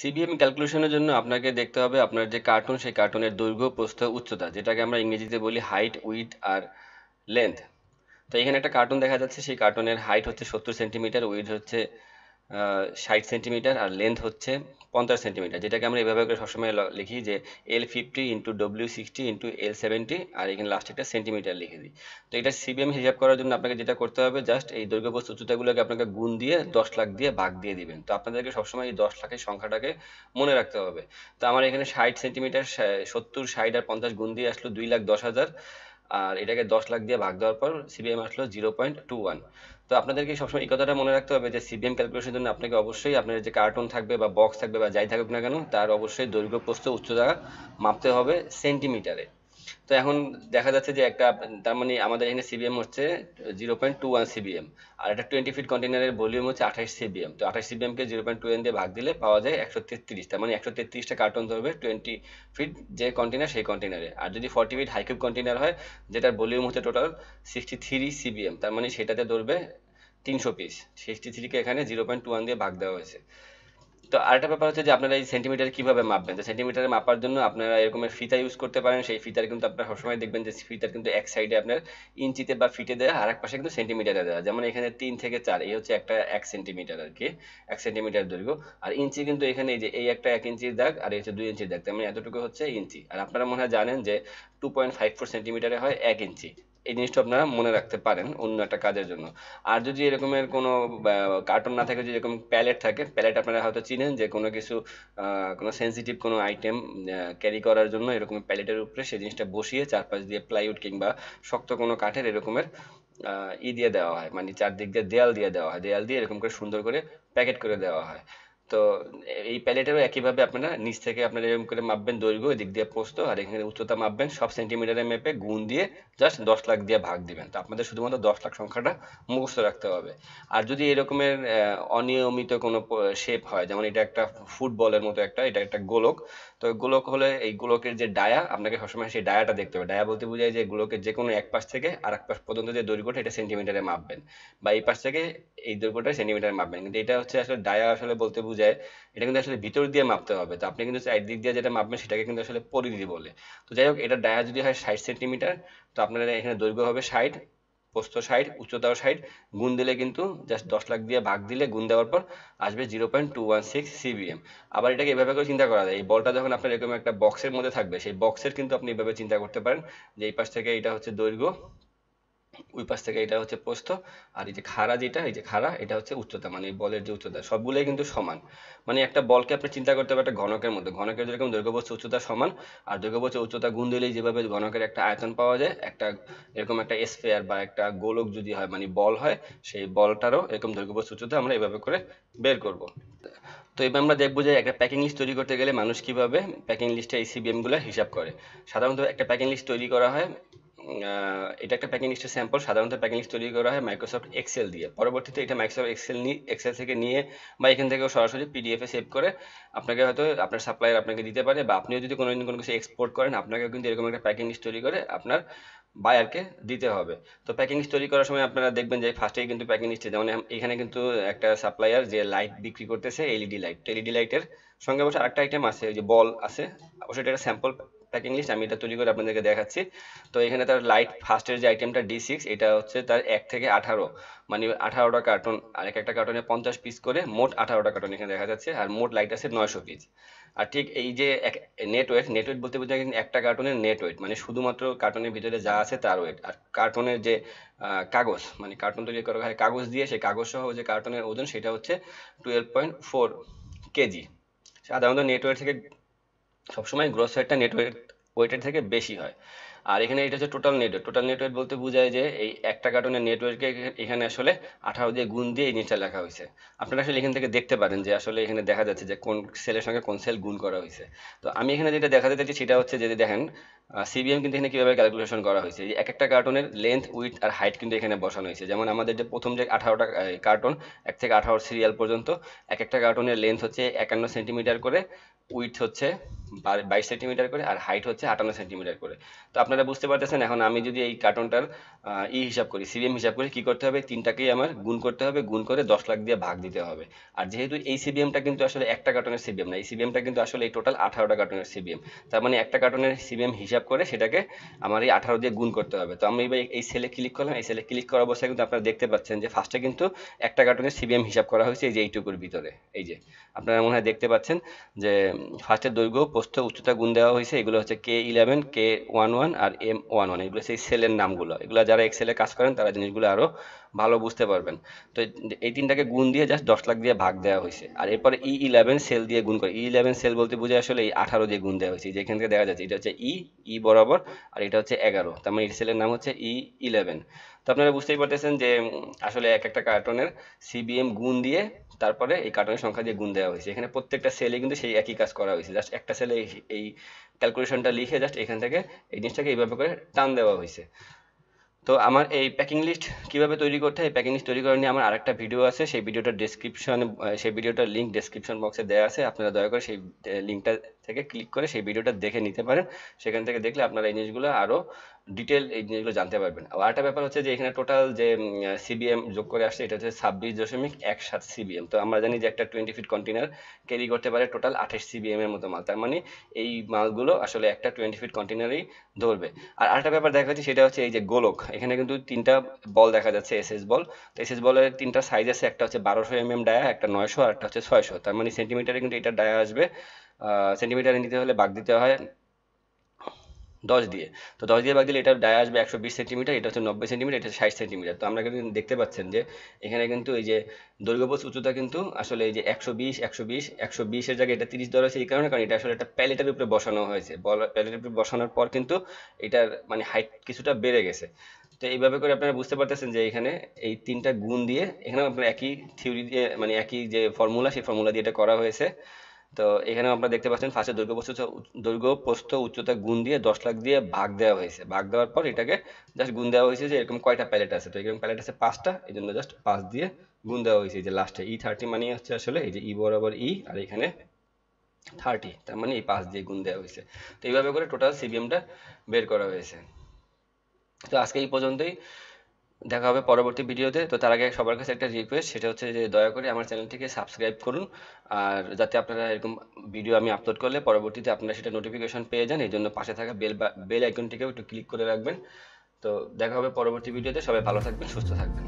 CBM ক্যালকুলেশনের জন্য আপনাকে দেখতে হবে আপনার যে কার্টুন সেই কার্টুনের দৈর্ঘ্য প্রস্থ উচ্চতা যেটাকে আমরা ইংরেজিতে বলি হাইট উইডথ আর লেন্থ। তো এখানে একটা কার্টুন দেখা যাচ্ছে, সেই কার্টুনের হাইট হচ্ছে 70 সেন্টিমিটার, উইডথ হচ্ছে 60 সেন্টিমিটার আর লেন্থ হচ্ছে 50 সেন্টিমিটার, যেটাকে আমরা এভাবে করে সবসময় লিখি যে L50 × W60 × L70 আর এখানে লাস্টে একটা সেন্টিমিটার লিখে দিই। তো এটা সিবিএম হিসাব করার জন্য আপনাকে যেটা করতে হবে জাস্ট এই দৈর্ঘ্য প্রস্থ উচ্চতাগুলোকে আপনাকে গুণ দিয়ে 10 লাখ দিয়ে ভাগ দিয়ে দিবেন। তো আপনাদেরকে সবসময় এই 10 লাখের সংখ্যাটাকে মনে রাখতে হবে। তো আমার এখানে 60 সেন্টিমিটার, 70 60 আর 50 গুণ দিয়ে আসলো 2,10,000, আর এটাকে 10 লাখ দিয়ে ভাগ দেওয়ার পর সিবিএম আসলো 0.21। তো আপনাদেরকে সবসময় এই কথাটা মনে রাখতে হবে যে সিবিএম ক্যালকুলেশনের জন্য আপনাকে অবশ্যই আপনার যে কার্টুন থাকবে বা বক্স থাকবে বা যাই থাকুক না কেন তার অবশ্যই দৈর্ঘ্য প্রস্থ উচ্চতা মাপতে হবে সেন্টিমিটারে। তো এখন দেখা যাচ্ছে যে একটা, তার মানে আমাদের এখানে সিবিএম হচ্ছে 0.21 সিবিএম, আর একটা 20 ফিট কন্টেনারের ভলিউম হচ্ছে 28 সিবিএম। তো 28 সিবিএম কে 0.21 দিয়ে ভাগ দিলে পাওয়া যায় 133, তার মানে 133টা কার্টুন ধরবে 20 ফিট যে কন্টেনার সেই কন্টেনারে। আর যদি 40 ফিট হাইকিউব কন্টেনার হয় যেটার ভলিউম হচ্ছে টোটাল 63 সিবিএম, তার মানে সেটাতে ধরবে 300 পিস। 63কে এখানে 0.21 দিয়ে ভাগ দেওয়া হয়েছে। তো আরেকটা ব্যাপার হচ্ছে যে আপনারা এই সেন্টিমিটার কিভাবে মাপবেন। তো সেন্টিমিটারে মাপার জন্য আপনারা এরকমের ফিতা ইউজ করতে পারেন। সেই ফিতার কিন্তু আপনারা সবসময় দেখবেন যে ফিতার কিন্তু এক সাইডে আপনার ইঞ্চিতে বা ফিটে দেওয়া, আর এক পাশে কিন্তু সেন্টিমিটারে দেওয়া। যেমন এখানে 3 থেকে 4 এই হচ্ছে একটা 1 সেন্টিমিটার আর কি, 1 সেন্টিমিটার দৈর্ঘ্য। আর ইঞ্চি কিন্তু এখানে এই যে এই একটা 1 ইঞ্চির দাগ আর এই হচ্ছে 2 ইঞ্চির দাগ, তার মানে এতটুকু হচ্ছে ইঞ্চি। আর আপনারা মনে হয় জানেন যে 2.54 সেন্টিমিটারে হয় 1 ইঞ্চি। এই জিনিসটা আপনারা মনে রাখতে পারেন অন্য একটা কাজের জন্য। আর যদি এরকমের কোনো কার্টুন না থাকে, যদি এরকম প্যালেট থাকে, প্যালেট আপনারা হয়তো চিনেন যে কোনো কিছু কোনো সেনসিটিভ কোনো আইটেম ক্যারি করার জন্য এরকম প্যালেটের উপরে সেই জিনিসটা বসিয়ে চারপাশ দিয়ে প্লাইউড কিংবা শক্ত কোনো কাঠের এরকমের দিয়ে দেওয়া হয়, মানে চারদিক দিয়ে দেয়াল দিয়ে দেওয়া হয়, দেয়াল দিয়ে এরকম করে সুন্দর করে প্যাকেট করে দেওয়া হয়। তো এই প্যালেটেরও একইভাবে আপনারা নিচ থেকে আপনারা এরকম করে মাপবেন দৈর্ঘ্য, এদিক দিয়ে প্রস্থ, আর এখানে উচ্চতা মাপবেন, সব সেন্টিমিটারে মেপে গুণ দিয়ে জাস্ট 10 লাখ দিয়ে ভাগ দিবেন। তো আপনাদের শুধুমাত্র 10 লাখ সংখ্যাটা মুখস্থ রাখতে হবে। আর যদি এরকমের অনিয়মিত কোনো শেপ হয়, যেমন এটা একটা ফুটবলের মতো একটা, এটা একটা গোলক। তো গোলক হলে এই গোলকের যে ডায়া, আপনাকে সবসময় সেই ডায়াটা দেখতে হবে। ডায়া বলতে বোঝায় যে গোলকের যে কোনো এক পাশ থেকে আর এক পাশ পর্যন্ত যে দৈর্ঘ্যটা এটা সেন্টিমিটারে মাপবেন, বা এই পাশ থেকে এই দৈর্ঘ্যটা সেন্টিমিটারে মাপবেন। কিন্তু এটা হচ্ছে আসলে ডায়া আসলে বলতে বোঝায় এটা কিন্তু আসলে ভিতর দিয়ে মাপতে হবে। তো আপনি কিন্তু চারদিক দিয়ে যেটা মাপবেন সেটাকে কিন্তু আসলে পরিধি বলে। তো যাই হোক, এটা ডায়া যদি হয় 60 সেন্টিমিটার, তো আপনার এখানে দৈর্ঘ্য হবে 60, প্রস্থ 60, উচ্চতাও 60, গুণ দিলে কিন্তু জাস্ট 10 লাখ দিয়ে ভাগ দিলে গুণ দেওয়ার পর আসবে 0.216 সিবিএম। আবার এটাকে এভাবে করে চিন্তা করা যায়, এই বলটা যখন আপনার এরকম একটা বক্সের মধ্যে থাকবে, সেই বক্সের কিন্তু আপনি এভাবে চিন্তা করতে পারেন যে এই পাশ থেকে এটা হচ্ছে দৈর্ঘ্য, ওই পাশ থেকে এটা হচ্ছে প্রস্থ, আর এই যে খাড়া যেটা, এই যে খাড়া এটা হচ্ছে উচ্চতা, মানে এই বলের যে উচ্চতা সবগুলোই কিন্তু সমান। মানে একটা বলকে আপনি চিন্তা করতে পারেন একটা ঘনকের মধ্যে, ঘনকের যেরকম দৈর্ঘ্য প্রস্থ উচ্চতা সমান, আর দৈর্ঘ্য প্রস্থ উচ্চতা গুণ দিলেই যেভাবে ঘনকের একটা আয়তন পাওয়া যায়, একটা এরকম একটা স্ফিয়ার বা একটা গোলক যদি হয় মানে বল হয়, সেই বলটারও এরকম দৈর্ঘ্য প্রস্থ উচ্চতা আমরা এভাবে করে বের করব। তো এবার আমরা দেখবো যে একটা প্যাকিং লিস্ট তৈরি করতে গেলে মানুষ কিভাবে প্যাকিং লিস্টে এই সিবিএম গুলো হিসাব করে। সাধারণত একটা প্যাকিং লিস্ট তৈরি করা হয়, এটা একটা প্যাকিং লিস্টের স্যাম্পল। সাধারণত প্যাকিং লিস্ট তৈরি করা হয় মাইক্রোসফট এক্সেল দিয়ে। পরবর্তীতে এটা মাইক্রোসফট এক্সেল থেকে নিয়ে বা এখান থেকেও সরাসরি পিডিএফ এ সেভ করে আপনাকে হয়তো আপনার সাপ্লায়ার আপনাকে দিতে পারে, বা আপনিও যদি কোনোদিন কোনো কিছু এক্সপোর্ট করেন আপনাকেও কিন্তু এরকম একটা প্যাকিং লিস্ট তৈরি করে আপনার বায়ারকে দিতে হবে। তো প্যাকিং লিস্ট তৈরি করার সময় আপনারা দেখবেন যে ফার্স্টেই কিন্তু প্যাকিং লিস্টে, যেমন এখানে কিন্তু একটা সাপ্লায়ার যে লাইট বিক্রি করতেছে এলইডি লাইট, এলইডি লাইটের সঙ্গে অবশ্য আরেকটা আইটেম আছে, ওই যে বল আছে। অবশ্যই এটা একটা স্যাম্পল প্যাকিং লিস্ট, আমি এটা তৈরি করে আপনাদেরকে দেখাচ্ছি। তো এখানে তার লাইট ফার্স্টের যে আইটেমটা D6, এটা হচ্ছে তার 1 থেকে 18, মানে 18টা কার্টন, আর এক একটা কার্টনে 50 পিস করে, মোট 18টা কার্টন এখানে দেখা যাচ্ছে, আর মোট লাইট আছে 900 পিস। আর ঠিক এই যে নেট ওয়েট, নেট ওয়েট বলতে বোঝায় কিন্তু একটা কার্টনের নেট ওয়েট, মানে শুধুমাত্র কার্টনের ভিতরে যা আছে তার ওয়েট। আর কার্টনের যে কাগজ, মানে কার্টন তৈরি করা হয় কাগজ দিয়ে, সেই কাগজ সহ যে কার্টনের ওজন সেটা হচ্ছে 12.4 কেজি। সাধারণত নেট ওয়েট থেকে সবসময় গ্রস ওয়েটটা নেট ওয়েটের থেকে বেশি হয়। আর এখানে এটা হচ্ছে total net weight. Total net weight বলতে বোঝায় যে এই একটা কার্টনের নেট ওয়েটকে এখানে আসলে 18 দিয়ে গুণ দিয়ে এই জিনিসটা লেখা হয়েছে। আপনারা আসলে এখান থেকে দেখতে পারেন যে আসলে এখানে দেখা যাচ্ছে যে কোন সেলের সঙ্গে কোন সেল গুণ করা হয়েছে। তো আমি এখানে যেটা দেখাতে চাইছি সেটা হচ্ছে যদি দেখেন সিবিএম কিন্তু এখানে কিভাবে ক্যালকুলেশন করা হয়েছে, যে এক একটা কার্টনের লেন্থ উইডথ আর হাইট কিন্তু এখানে বসানো হয়েছে। যেমন আমাদের যে প্রথম যে 18টা কার্টন, 1 থেকে 18 সিরিয়াল পর্যন্ত, এক একটা কার্টনের লেন্থ হচ্ছে 51 সেন্টিমিটার করে, উইডথ হচ্ছে 22 সেন্টিমিটার করে, আর হাইট হচ্ছে 58 সেন্টিমিটার করে। তো আপনারা বুঝতে পারতেছেন, এখন আমি যদি এই কার্টনটার হিসাব করি, সিবিএম হিসাব করি, কি করতে হবে, তিনটাকেই আমার গুণ করতে হবে, গুণ করে 10 লাখ দিয়ে ভাগ দিতে হবে। আর যেহেতু এই সিবিএমটা কিন্তু আসলে একটা কার্টনের সিবিএম না, এই সিবিএমটা কিন্তু আসলে এই টোটাল 18টা কার্টনের সিবিএম। তার মানে একটা কার্টনের সিবিএম হিসাব করে সেটাকে আমার এই 18 দিয়ে গুণ করতে হবে। তো আমি এবার এই সেলে ক্লিক করলাম, এই সেলে ক্লিক করা অবস্থায় কিন্তু আপনারা দেখতে পাচ্ছেন যে ফার্স্টে কিন্তু একটা কার্টনের সিবিএম হিসাব করা হয়েছে, এই যে এইটুকুর ভিতরে। এই যে আপনারা মনে হয় দেখতে পাচ্ছেন যে ফার্স্টের দৈর্ঘ্য প্রস্থ উচ্চতা গুণ দেওয়া হয়েছে, এগুলো হচ্ছে K11, K11 আর M11, এগুলো সেই সেলের নামগুলো। এগুলো যারা এক্সেলে কাজ করেন তারা জিনিসগুলো আরো ভালো বুঝতে পারবেন। তো এই তিনটাকে গুণ দিয়ে জাস্ট 10 লাখ দিয়ে ভাগ দেওয়া হয়েছে। আর এরপরে E11 সেল দিয়ে গুণ করে, E11 সেল বলতে বুঝে আসলে এই 18 দিয়ে গুণ দেওয়া হয়েছে। যেখান থেকে দেখা যাচ্ছে এটা হচ্ছে ই বরাবর, আর এটা হচ্ছে 11, তার মানে এই সেলের নাম হচ্ছে E11। তো আপনারা বুঝতেই পারতেছেন যে আসলে এক একটা কার্টনের সিবিএম গুণ দিয়ে তারপরে এই কার্টনের সংখ্যা দিয়ে গুণ দেওয়া হয়েছে। এখানে প্রত্যেকটা সেলে কিন্তু সেই একই কাজ করা হয়েছে, জাস্ট একটা সেলে এই ক্যালকুলেশনটা লিখে জাস্ট এখান থেকে এই জিনিসটাকে এইভাবে করে টান দেওয়া হয়েছে। তো আমার এই প্যাকিং লিস্ট কিভাবে তৈরি করতে হয়, প্যাকিং লিস্ট তৈরি করা নিয়ে আমার আরেকটা ভিডিও আছে, সেই ভিডিওটার ডেসক্রিপশনে, সেই ভিডিওটার লিঙ্ক ডেসক্রিপশন বক্সে দেওয়া আছে। আপনারা দয়া করে সেই লিঙ্কটা থেকে ক্লিক করে সেই ভিডিওটা দেখে নিতে পারেন। সেখান থেকে দেখলে আপনারা এই জিনিসগুলো আরো ডিটেল এই জিনিসগুলো জানতে পারবেন। আর আরেকটা ব্যাপার হচ্ছে যে এখানে টোটাল যে সিবিএম যোগ করে আসছে এটা হচ্ছে 26.17 সিবিএম। তো আমরা জানি যে একটা 20 ফিট কন্টেনার ক্যারি করতে পারে টোটাল 28 সিবিএম এর মতো মাল, তার মানে এই মালগুলো আসলে একটা 20 ফিট কন্টেনারেই ধরবে। আর আরেকটা ব্যাপার দেখা যাচ্ছে সেটা হচ্ছে এই যে গোলক, এখানে কিন্তু তিনটা বল দেখা যাচ্ছে, এসএস বল। তো এসএস বলের তিনটা সাইজ আছে, একটা হচ্ছে 1200 ডায়া, একটা 900 আর একটা হচ্ছে 600। তার মানে সেন্টিমিটারে কিন্তু এটা ডায়া আসবে, সেন্টিমিটারে নিতে হলে ভাগ দিতে হয় 10 দিয়ে। তো 10 দিয়ে ভাগ দিলে এটা ডায়া আসবে 120 সেন্টিমিটার, এটা হচ্ছে 90 সেন্টিমিটার, এটা হচ্ছে 60 সেন্টিমিটার। তো আমরা কিন্তু দেখতে পাচ্ছেন যে এখানে কিন্তু এই যে দৈর্ঘ্য প্রস্থ উচ্চতা কিন্তু আসলে এই যে 120 120 120 এর জায়গায় এটা 30 ধরা হয়েছে এই কারণে, কারণ এটা আসলে একটা প্যালেটের উপরে বসানো হয়েছে। প্যালেটের উপরে বসানোর পর কিন্তু এটার মানে হাইট কিছুটা বেড়ে গেছে। তো এইভাবে করে আপনারা বুঝতে পারতেছেন যে এখানে এই তিনটা গুণ দিয়ে, এখানে আপনার একই থিওরি দিয়ে মানে একই যে ফর্মুলা, সেই ফর্মুলা দিয়ে এটা করা হয়েছে। তো এখানে আপনারা দেখতে পাচ্ছেন ফার্স্টে দৈর্ঘ্য প্রস্থ উচ্চতা গুণ দিয়ে 10 লাখ দিয়ে ভাগ দেওয়া হয়েছে। ভাগ দেওয়ার পর এটাকে জাস্ট গুণ দেওয়া হয়েছে যে এরকম কয়টা প্যালেট আছে। তো এরকম প্যালেট আছে 5টা, এই জন্য জাস্ট 5 দিয়ে গুণ দেওয়া হয়েছে। এই যে লাস্টে E30 মানে হচ্ছে আসলে এই যে ই বরাবর ই, আর এখানে 30, তার মানে এই 5 দিয়ে গুণ দেওয়া হয়েছে। তো এইভাবে করে টোটাল সিবিএমটা বের করা হয়েছে। তো আজকে এই পর্যন্তই, দেখা হবে পরবর্তী ভিডিওতে। তো তার আগে সবার কাছে একটা রিকোয়েস্ট, সেটা হচ্ছে যে দয়া করে আমার চ্যানেলটিকে সাবস্ক্রাইব করুন, আর যাতে আপনারা এরকম ভিডিও আমি আপলোড করলে পরবর্তীতে আপনারা সেটা নোটিফিকেশন পেয়ে যান। এই জন্য পাশে থাকা বেল আইকনটিকেও একটু ক্লিক করে রাখবেন। তো দেখা হবে পরবর্তী ভিডিওতে, সবাই ভালো থাকবেন, সুস্থ থাকবেন।